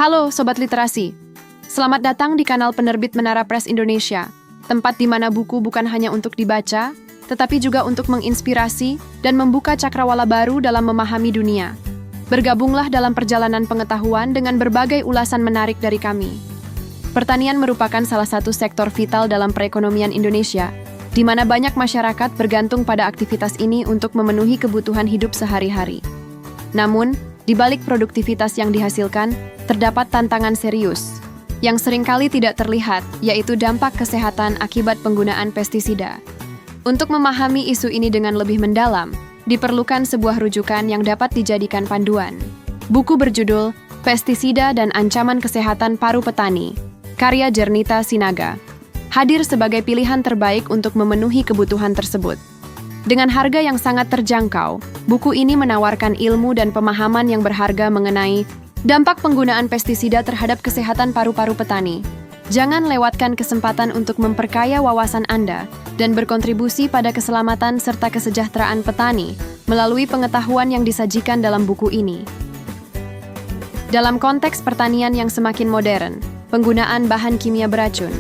Halo Sobat Literasi, selamat datang di kanal penerbit Menara Press Indonesia, tempat di mana buku bukan hanya untuk dibaca, tetapi juga untuk menginspirasi dan membuka cakrawala baru dalam memahami dunia. Bergabunglah dalam perjalanan pengetahuan dengan berbagai ulasan menarik dari kami. Pertanian merupakan salah satu sektor vital dalam perekonomian Indonesia, di mana banyak masyarakat bergantung pada aktivitas ini untuk memenuhi kebutuhan hidup sehari-hari. Namun, di balik produktivitas yang dihasilkan, terdapat tantangan serius, yang seringkali tidak terlihat, yaitu dampak kesehatan akibat penggunaan pestisida. Untuk memahami isu ini dengan lebih mendalam, diperlukan sebuah rujukan yang dapat dijadikan panduan. Buku berjudul Pestisida dan Ancaman Kesehatan Paru Petani, karya Jernita Sinaga, hadir sebagai pilihan terbaik untuk memenuhi kebutuhan tersebut. Dengan harga yang sangat terjangkau, buku ini menawarkan ilmu dan pemahaman yang berharga mengenai dampak penggunaan pestisida terhadap kesehatan paru-paru petani. Jangan lewatkan kesempatan untuk memperkaya wawasan Anda dan berkontribusi pada keselamatan serta kesejahteraan petani melalui pengetahuan yang disajikan dalam buku ini. Dalam konteks pertanian yang semakin modern, penggunaan bahan kimia beracun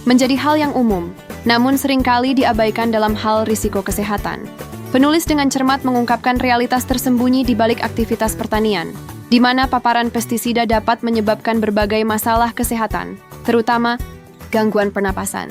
menjadi hal yang umum, namun seringkali diabaikan dalam hal risiko kesehatan. Penulis dengan cermat mengungkapkan realitas tersembunyi di balik aktivitas pertanian, di mana paparan pestisida dapat menyebabkan berbagai masalah kesehatan, terutama gangguan pernapasan.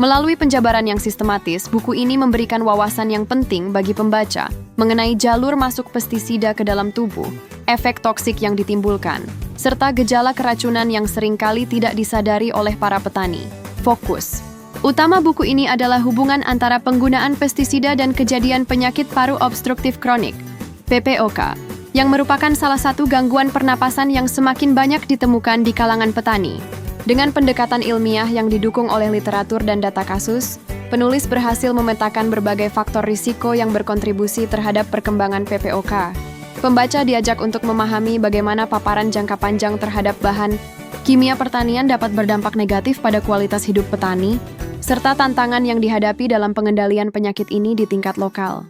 Melalui penjabaran yang sistematis, buku ini memberikan wawasan yang penting bagi pembaca mengenai jalur masuk pestisida ke dalam tubuh, efek toksik yang ditimbulkan, serta gejala keracunan yang seringkali tidak disadari oleh para petani. Fokus utama buku ini adalah hubungan antara penggunaan pestisida dan kejadian penyakit paru obstruktif kronik, PPOK, yang merupakan salah satu gangguan pernapasan yang semakin banyak ditemukan di kalangan petani. Dengan pendekatan ilmiah yang didukung oleh literatur dan data kasus, penulis berhasil memetakan berbagai faktor risiko yang berkontribusi terhadap perkembangan PPOK. Pembaca diajak untuk memahami bagaimana paparan jangka panjang terhadap bahan kimia pertanian dapat berdampak negatif pada kualitas hidup petani, serta tantangan yang dihadapi dalam pengendalian penyakit ini di tingkat lokal.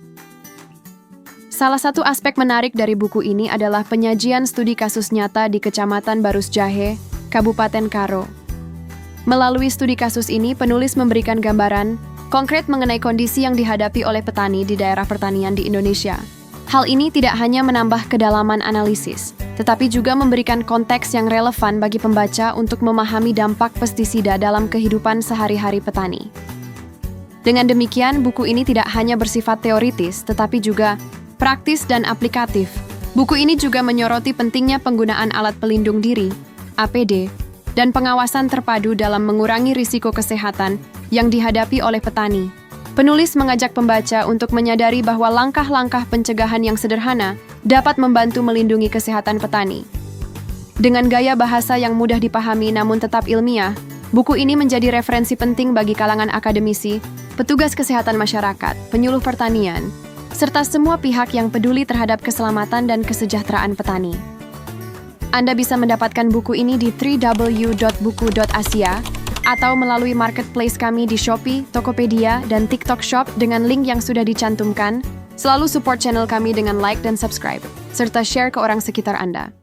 Salah satu aspek menarik dari buku ini adalah penyajian studi kasus nyata di Kecamatan Barus Jahe, Kabupaten Karo. Melalui studi kasus ini, penulis memberikan gambaran konkret mengenai kondisi yang dihadapi oleh petani di daerah pertanian di Indonesia. Hal ini tidak hanya menambah kedalaman analisis, tetapi juga memberikan konteks yang relevan bagi pembaca untuk memahami dampak pestisida dalam kehidupan sehari-hari petani. Dengan demikian, buku ini tidak hanya bersifat teoritis, tetapi juga praktis dan aplikatif. Buku ini juga menyoroti pentingnya penggunaan alat pelindung diri, APD, dan pengawasan terpadu dalam mengurangi risiko kesehatan yang dihadapi oleh petani. Penulis mengajak pembaca untuk menyadari bahwa langkah-langkah pencegahan yang sederhana dapat membantu melindungi kesehatan petani. Dengan gaya bahasa yang mudah dipahami namun tetap ilmiah, buku ini menjadi referensi penting bagi kalangan akademisi, petugas kesehatan masyarakat, penyuluh pertanian, serta semua pihak yang peduli terhadap keselamatan dan kesejahteraan petani. Anda bisa mendapatkan buku ini di www.buku.asia atau melalui marketplace kami di Shopee, Tokopedia, dan TikTok Shop dengan link yang sudah dicantumkan. Selalu support channel kami dengan like dan subscribe, serta share ke orang sekitar Anda.